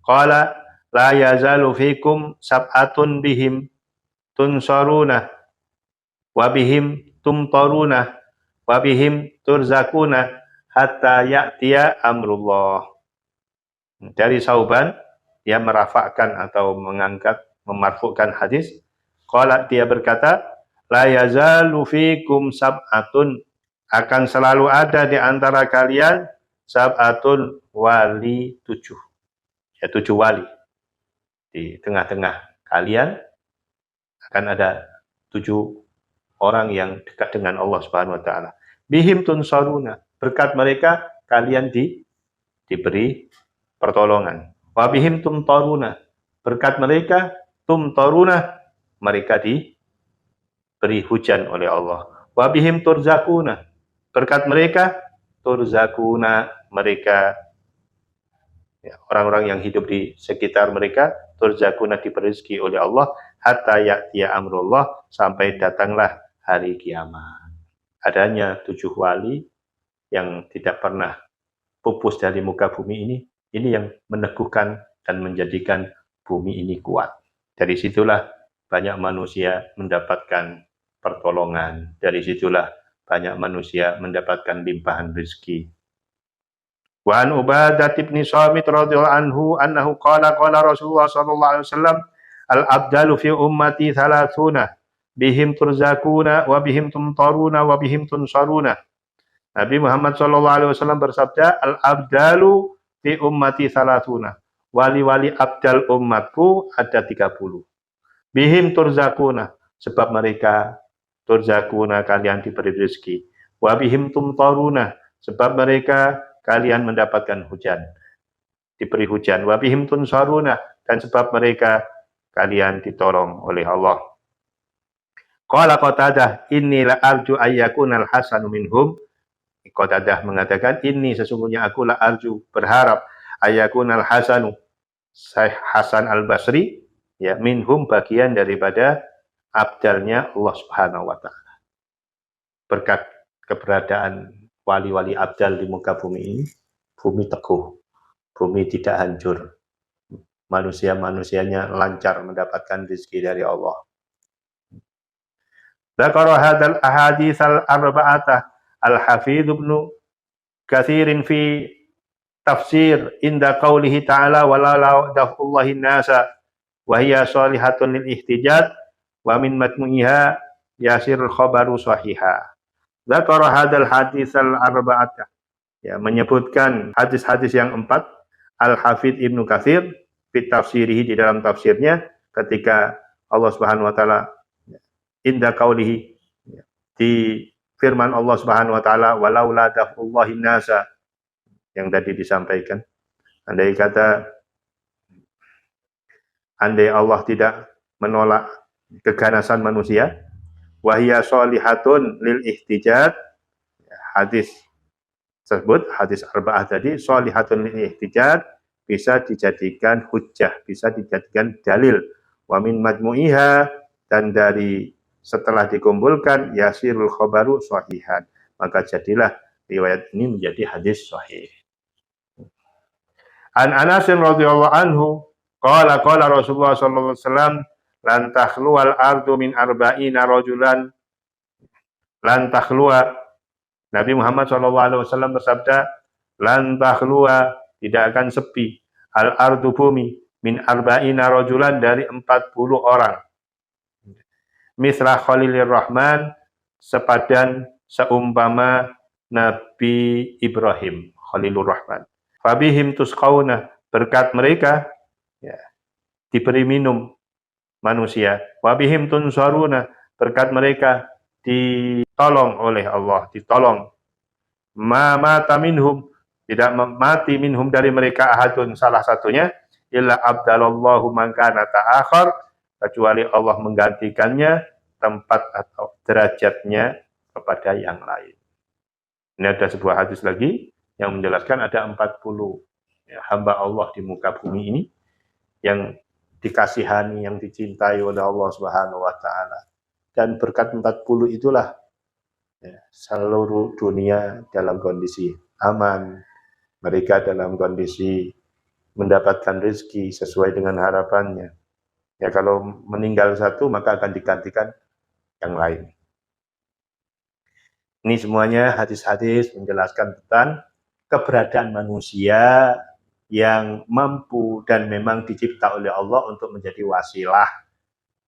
qala la yazalu fikum sab'atun bihim tunsaruna wa bihim tumtaruna wa bihim turzakuna hatta ya'tiya amrullah. Dari Thauban, dia merafa'kan atau mengangkat, memarfu'kan hadis. Qala, dia berkata, la yazalu fikum sab'atun, akan selalu ada di antara kalian sab'atun, wali 7. Ya, 7 wali. Di tengah-tengah kalian akan ada 7 orang yang dekat dengan Allah Subhanahu wa taala. Bihim tunsaruna, berkat mereka kalian diberi pertolongan. Wa bihim tumtaruna, berkat mereka tumtaruna, mereka diberi hujan oleh Allah. Wa bihim turzakuna, berkat mereka turzakuna, mereka orang-orang yang hidup di sekitar mereka, turzakuna, diberi rezeki oleh Allah, hatta ya'tiya amrullah, sampai datanglah hari kiamat. Adanya 7 wali yang tidak pernah pupus dari muka bumi ini yang meneguhkan dan menjadikan bumi ini kuat. Dari situlah banyak manusia mendapatkan pertolongan. Dari situlah banyak manusia mendapatkan limpahan rezeki. Wa an Ubadah bin Samit radhiyallahu anhu annahu qala Rasulullah sallallahu alaihi wasallam al-abdalu fi ummati 30 bihim turzakuna wa bihim tumtaruna wa bihim tunsaruna. Nabi Muhammad sallallahu alaihi wasallam bersabda, al-abdalu fi ummati 30. Wali-wali abdal umatku ada 30. Bihim turzakuna, sebab mereka turzakuna, kalian diberi rezeki. Wa bihim tumtaruna, sebab mereka kalian mendapatkan hujan, diberi hujan. Wa bihim tunsaruna, dan sebab mereka kalian ditolong oleh Allah. Qala Qatadah, inni la arju ayyakunal hasanu minhum. Qatadah mengatakan, ini sesungguhnya aku la arju, berharap, ayyakunal hasanu, Syekh Hasan al-Basri, ya, minhum, bagian daripada abdalnya Allah Subhanahu wa taala. Berkat keberadaan wali-wali abdal di muka bumi ini, bumi teguh, bumi tidak hancur, manusia-manusianya lancar mendapatkan rezeki dari Allah. Dzakara hadzal ahadits al-arba'atah al-Hafidz Ibnu Katsirin fi tafsir inda qaulihi ta'ala wala daf'ullahi nasa wa hiya shalihatun lil ihtijaj wa min matmu'iha yasirul khabaru sahiha. Dzakara hadzal haditsal arba'ata. Ya, menyebutkan hadis-hadis yang 4 Al-Hafidz Ibnu Katsir fi tafsirihi, di dalam tafsirnya ketika Allah Subhanahu wa taala inda qaulihi, di firman Allah Subhanahu wa taala walaula daf'ullahi nasa, yang tadi disampaikan, andai Allah tidak menolak keganasan manusia, wahia sholihatun lil ihtijaj, hadis tersebut, hadis arba'ah tadi, sholihatun lil ihtijaj, bisa dijadikan hujjah, bisa dijadikan dalil, wa min majmu'iha, dan dari setelah dikumpulkan yasirul khabaru sahihan, maka jadilah riwayat ini menjadi hadis sahih. An Anas radhiyallahu anhu qala Rasulullah sallallahu alaihi wasallam lan takhluwal ardu min arba'ina rajulan, lan takhluwa, Nabi Muhammad sallallahu alaihi wasallam bersabda, lan takhluwa, tidak akan sepi, al ardu bumi, min arba'ina rajulan, dari 40 orang, misra Khalilir Rahman, sepadan seumpama Nabi Ibrahim Khalilur Rahman. Fabihim tusqauna, berkat mereka ya, diberi minum manusia. Wabihim tunsaruna, berkat mereka ditolong oleh Allah, ditolong. Ma mata minhum, tidak mati minhum dari mereka ahadun, salah satunya, illa abdalallahu man kana ta'akhir, kecuali Allah menggantikannya tempat atau derajatnya kepada yang lain. Ini ada sebuah hadis lagi yang menjelaskan ada 40 ya, hamba Allah di muka bumi ini yang dikasihani, yang dicintai oleh Allah Subhanahu wa taala. Dan berkat 40 itulah ya, seluruh dunia dalam kondisi aman, mereka dalam kondisi mendapatkan rezeki sesuai dengan harapannya. Ya, kalau meninggal satu maka akan digantikan yang lain. Ini semuanya hadis-hadis menjelaskan tentang keberadaan manusia yang mampu dan memang dicipta oleh Allah untuk menjadi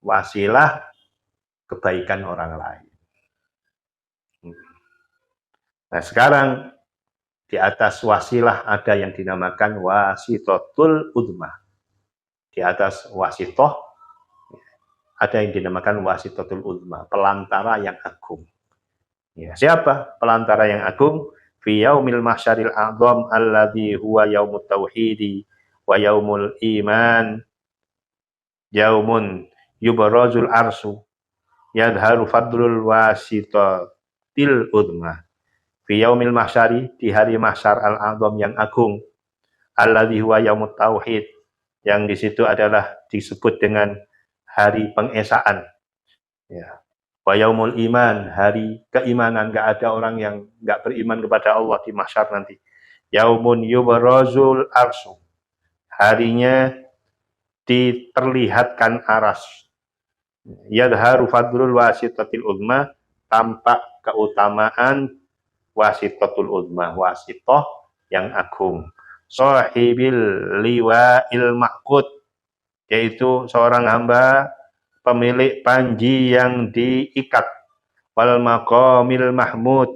wasilah kebaikan orang lain. Nah, sekarang di atas wasilah ada yang dinamakan wasitotul udmah. Di atas wasitoh ada yang dinamakan wasitotul udmah, pelantara yang agung. Ya, siapa pelantara yang agung? Fi yaumil mahsyaril a'zam alladzi huwa yaumut tauhidi wa yaumul iman, yaumun yubrazul arsu yadharu fadlul wasitatil udmah. Fi yaumil mahsyari, di hari mahsyar al-a'zam yang agung, alladzi huwa yaumut tauhid, yang di situ adalah disebut dengan hari pengesaan. Ya. Wa yaumul iman, hari keimanan, enggak ada orang yang enggak beriman kepada Allah di mahsyar nanti. Yaumun yubrazul arsu, harinya diperlihatkan aras. Yadharu fadlul wasitatil udmah, tampak keutamaan wasitatul udmah, wasitoh yang agung. Sahibil liwa'il ma'qud, yaitu seorang hamba pemilik panji yang diikat, wal maqamil mahmud,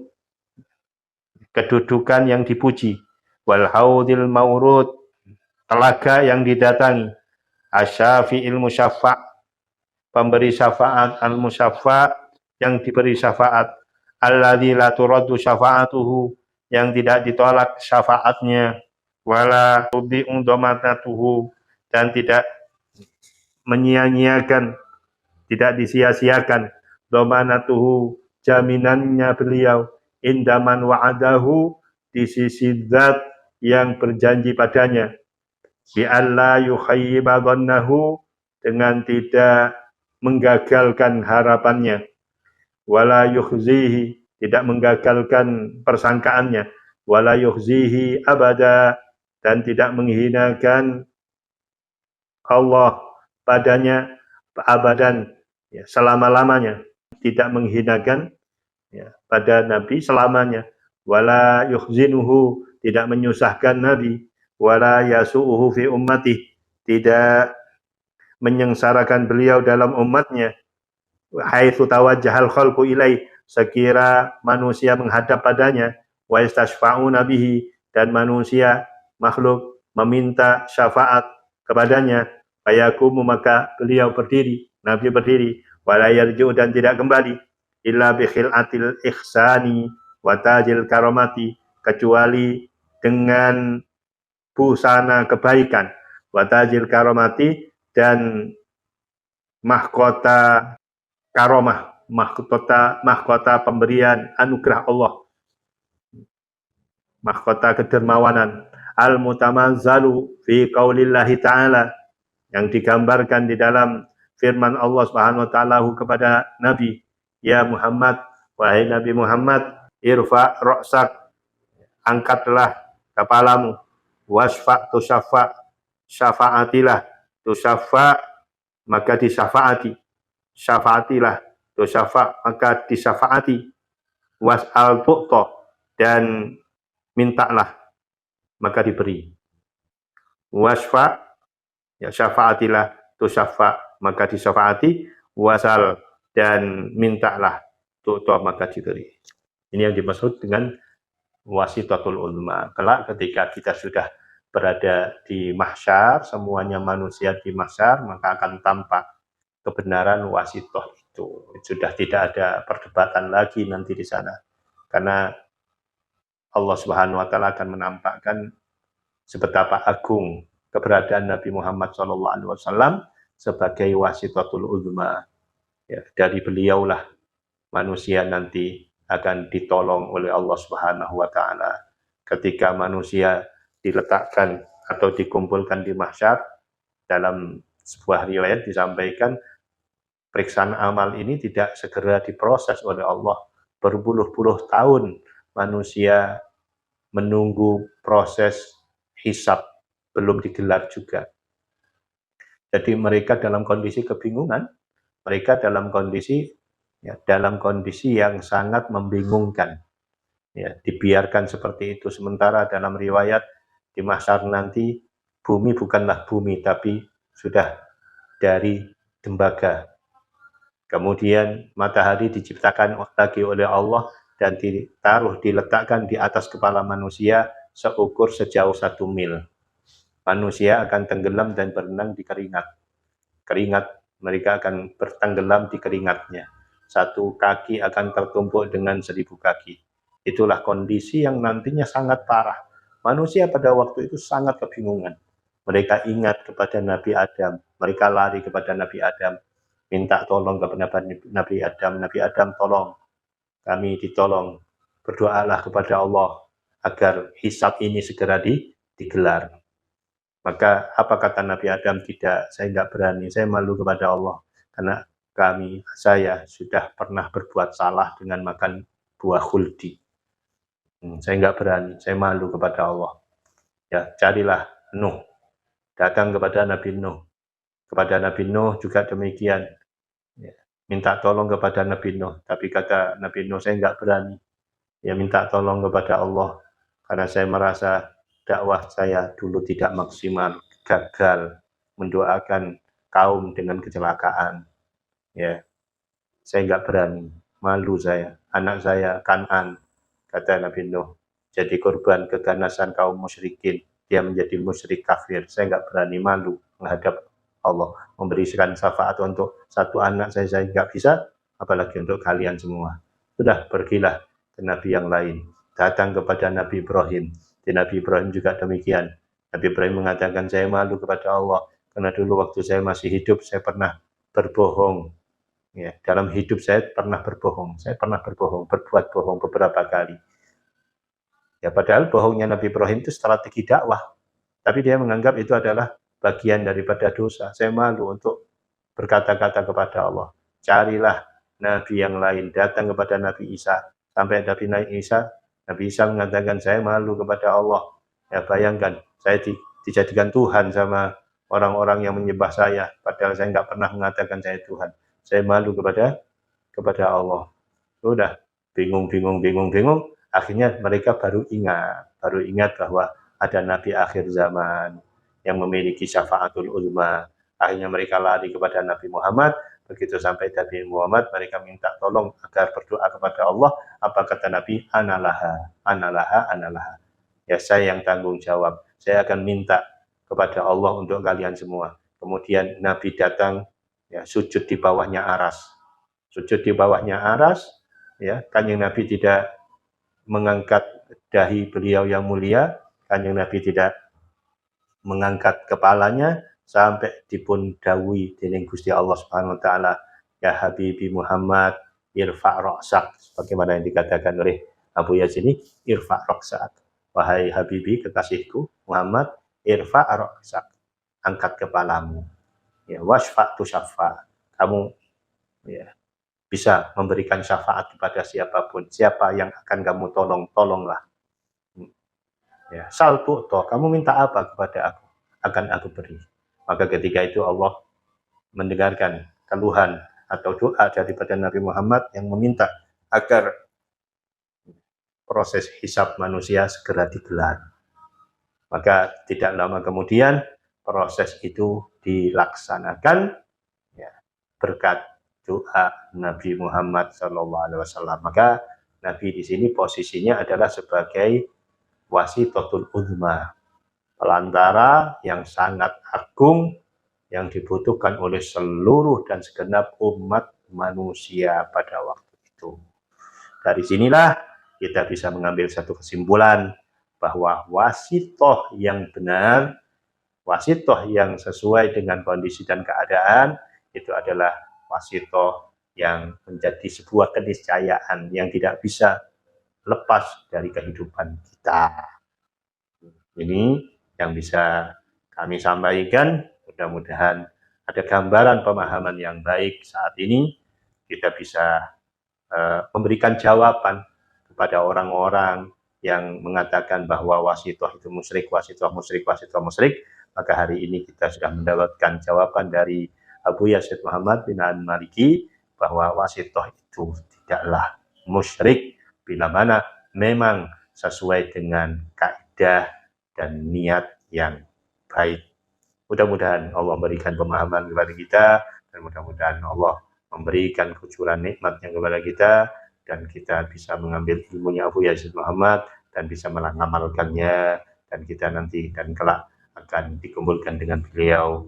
kedudukan yang dipuji, wal haudil maurud, telaga yang didatangi, asyafi'il musyaffa', pemberi syafaat, al musyaffa', yang diberi syafaat, alladzi la turaddu syafa'atuhu, yang tidak ditolak syafaatnya, wala tudhi'u dhamanatuhu, dan tidak menyia-nyiakan, tidak disia-siakan, dhamanatuhu, jaminannya beliau, indaman wa'adahu, di sisi zat yang berjanji padanya, bi alla yukhayyiba dhannahu, dengan tidak menggagalkan harapannya, wala yukhzihi, tidak menggagalkan persangkaannya, wala yukhzihi abada, dan tidak menghinakan Allah padanya abadan, ya, selama-lamanya, tidak menghinakan ya, pada Nabi selamanya, wala yukhzinuhu, tidak menyusahkan Nabi, wala yasu'uhu fi ummati, tidak menyengsarakan beliau dalam umatnya, haitsu tawajjahal khalqu ilai, sekira manusia menghadap padanya, wa yastashfa'una bihi, dan manusia makhluk meminta syafaat kepadanya, fayakumu, maka beliau berdiri, Nabi berdiri, wala yarji'u, dan tidak kembali, illa bi khil'atil ihsani wa tajil karamati, kecuali dengan busana kebaikan, wa tajil karamati, dan mahkota karomah, mahkota pemberian anugerah Allah, mahkota kedermawanan, al-mutamazzalu fi qaulillahi ta'ala, yang digambarkan di dalam firman Allah Subhanahu wa taala kepada Nabi, ya Muhammad, wahai Nabi Muhammad, irfa ra'sak, angkatlah kepalamu, wasfa tusaffa, syafaatilah, tusaffa, maka disyafaati, syafaatilah, tusaffa, maka disyafaati, was'al tu'ta, dan mintalah, maka diberi, wasfa, ya syafaatilah, tusaffa, maka disyafaati, wasal, dan mintalah, tu'ta, maka diberi. Ini yang dimaksud dengan wasitatul ulma. Kelak ketika kita sudah berada di mahsyar, semuanya manusia di mahsyar, maka akan tampak kebenaran wasitoh itu. Sudah tidak ada perdebatan lagi nanti di sana. Karena Allah Subhanahu wa taala akan menampakkan sebetapa agung keberadaan Nabi Muhammad SAW sebagai wasitatul uzma. Ya, dari beliaulah manusia nanti akan ditolong oleh Allah Subhanahu wa taala. Ketika manusia diletakkan atau dikumpulkan di mahsyar, dalam sebuah riwayat disampaikan periksaan amal ini tidak segera diproses oleh Allah. Berpuluh-puluh tahun manusia menunggu proses hisab, belum digelar juga. Jadi mereka dalam kondisi kebingungan, mereka dalam kondisi yang sangat membingungkan. Ya, dibiarkan seperti itu. Sementara dalam riwayat di mahsyar nanti bumi bukanlah bumi, tapi sudah dari tembaga. Kemudian matahari diciptakan lagi oleh Allah dan diletakkan di atas kepala manusia seukur sejauh 1 mil. Manusia akan tenggelam dan berenang di keringat. Mereka akan bertenggelam di keringatnya. 1 kaki akan tertumpuk dengan 1000 kaki. Itulah kondisi yang nantinya sangat parah. Manusia pada waktu itu sangat kebingungan. Mereka ingat kepada Nabi Adam. Mereka lari kepada Nabi Adam. Minta tolong kepada Nabi Adam. Nabi Adam, tolong. Kami ditolong. Berdoalah kepada Allah agar hisab ini segera digelar. Maka apa kata Nabi Adam? Tidak, saya tidak berani. Saya malu kepada Allah. Karena saya sudah pernah berbuat salah dengan makan buah khuldi. Saya nggak berani, saya malu kepada Allah. Ya, carilah Nuh. Datang kepada Nabi Nuh. Kepada Nabi Nuh juga demikian. Ya, minta tolong kepada Nabi Nuh. Tapi kata Nabi Nuh, saya nggak berani. Ya, minta tolong kepada Allah. Karena saya merasa dakwah saya dulu tidak maksimal. Gagal mendoakan kaum dengan kecelakaan. Ya, saya nggak berani. Malu saya. Anak saya, Kan'an, kata Nabi Nuh, jadi korban keganasan kaum musyrikin. Dia menjadi musyrik kafir. Saya nggak berani, malu menghadap Allah. Memberikan syafaat untuk 1 anak saya nggak bisa, apalagi untuk kalian semua. Sudah, pergilah ke Nabi yang lain. Datang kepada Nabi Ibrahim. Di Nabi Ibrahim juga demikian. Nabi Ibrahim mengatakan, saya malu kepada Allah. Karena dulu waktu saya masih hidup, saya pernah berbohong. Ya, dalam hidup saya pernah berbohong. Saya pernah berbohong, berbuat bohong beberapa kali. Ya, padahal bohongnya Nabi Ibrahim itu strategi dakwah. Tapi dia menganggap itu adalah bagian daripada dosa. Saya malu untuk berkata-kata kepada Allah. Carilah Nabi yang lain. Datang kepada Nabi Isa. Sampai Nabi Isa mengatakan, saya malu kepada Allah. Ya, bayangkan, saya dijadikan Tuhan sama orang-orang yang menyembah saya. Padahal saya nggak pernah mengatakan saya Tuhan. Saya malu kepada Allah. Sudah bingung. Akhirnya mereka baru ingat bahwa ada Nabi akhir zaman yang memiliki syafaatul ulma. Akhirnya mereka lari kepada Nabi Muhammad. Begitu sampai Nabi Muhammad, mereka minta tolong agar berdoa kepada Allah. Apa kata Nabi? Analaha, analaha, analaha. Ya, saya yang tanggung jawab. Saya akan minta kepada Allah untuk kalian semua. Kemudian Nabi datang, ya, sujud di bawahnya aras. Sujud di bawahnya aras, ya, Kanjeng Nabi tidak mengangkat dahi beliau yang mulia, Kanjeng Nabi tidak mengangkat kepalanya sampai dipun dawuhi dening Gusti Allah Subhanahu wa taala, ya Habibi Muhammad irfa' ra'sak, sebagaimana yang dikatakan oleh Abu Yazid, irfa' ra'sak. Wahai Habibi, kekasihku Muhammad, irfa' ra'sak, angkat kepalamu. Ya, wasfa' tu syafa'. Kamu, ya, bisa memberikan syafaat kepada siapapun. Siapa yang akan kamu tolong, tolonglah. Ya, saltu toh, kamu minta apa kepada aku? Akan aku beri. Maka ketika itu Allah mendengarkan keluhan atau doa daripada Nabi Muhammad yang meminta agar proses hisab manusia segera digelar. Maka tidak lama kemudian proses itu dilaksanakan, ya, berkat doa Nabi Muhammad SAW. Maka Nabi di sini posisinya adalah sebagai wasitotul uzma, pelantara yang sangat agung yang dibutuhkan oleh seluruh dan segenap umat manusia pada waktu itu. Dari sinilah kita bisa mengambil satu kesimpulan bahwa wasitoh yang benar, wasitoh yang sesuai dengan kondisi dan keadaan, itu adalah wasitoh yang menjadi sebuah keniscayaan yang tidak bisa lepas dari kehidupan kita. Ini yang bisa kami sampaikan. Mudah-mudahan ada gambaran pemahaman yang baik saat ini. Kita bisa memberikan jawaban kepada orang-orang yang mengatakan bahwa wasitoh itu musyrik, wasitoh musyrik, wasitoh musyrik. Maka hari ini kita sudah mendapatkan jawaban dari Abu Yazid Muhammad bin Al-Maliki bahwa wasitoh itu tidaklah musyrik bila mana memang sesuai dengan kaidah dan niat yang baik. Mudah-mudahan Allah memberikan pemahaman kepada kita, dan mudah-mudahan Allah memberikan kucuran nikmatnya kepada kita, dan kita bisa mengambil ilmunya Abu Yazid Muhammad dan bisa mengamalkannya, dan kita nanti dan kelak akan dikumpulkan dengan beliau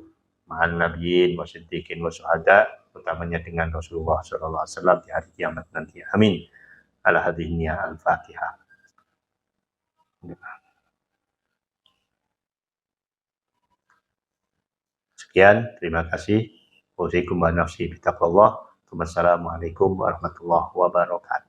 ma'an nabiyyin wa siddiqin wa syuhada, utamanya dengan Rasulullah SAW di hari kiamat nanti. Amin. Ala hadhihi al-Fatihah. Sekian, terima kasih. Wassalamualaikum warahmatullahi wabarakatuh.